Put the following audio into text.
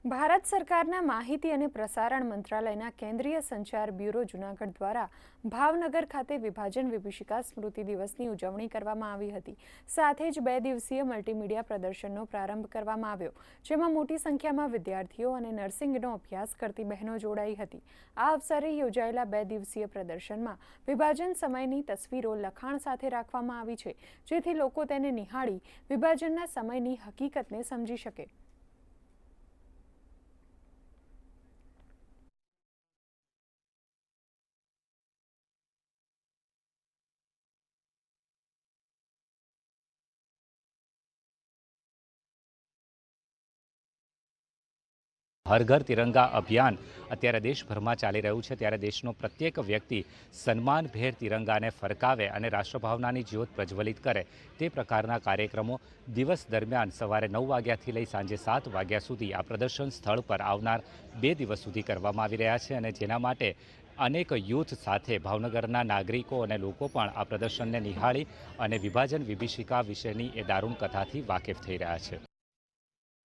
ભારત સરકારના માહિતી અને પ્રસારણ મંત્રાલયના કેન્દ્રીય સંચાર બ્યુરો જૂનાગઢ દ્વારા ભાવનગર ખાતે વિભાજન વિભીષિકા સ્મૃતિ દિવસની ઉજવણી કરવામાં આવી હતી। સાથે જ 2 દિવસીય મલ્ટીમીડિયા પ્રદર્શનનો પ્રારંભ કરવામાં આવ્યો, જેમાં મોટી સંખ્યામાં વિદ્યાર્થીઓ અને નર્સિંગનો અભ્યાસ કરતી બહેનો જોડાઈ હતી। આ અવસરે યોજાયેલા 2 દિવસીય પ્રદર્શનમાં વિભાજન સમયની તસવીરો લખાણ સાથે રાખવામાં આવી છે, જેથી લોકો તેને નિહાળી વિભાજનના સમયની હકીકતને સમજી શકે। हर घर तिरंगा अभियान अत्यारे देशभर में चाली रह्यु छे, त्यारे देशनो प्रत्येक व्यक्ति सन्मानभेर तिरंगा ने फरकावे अने राष्ट्रभावनानी ज्योत प्रज्वलित करे ते प्रकारना कार्यक्रमों दिवस दरमियान सवारे 9 वाग्याथी लई सांजे 7 वाग्या सुधी आ प्रदर्शन स्थल पर आवनार 2 दिवस सुधी करवामां आवी रह्या छे। अने जेना माटे अनेक यूथ साथे भावनगरना नागरिको अने लोको पण आ प्रदर्शन ने निहाळी अने विभाजन विभीषिका विशेनी ए दारूण कथाथी वाकेफ थई रह्या छे।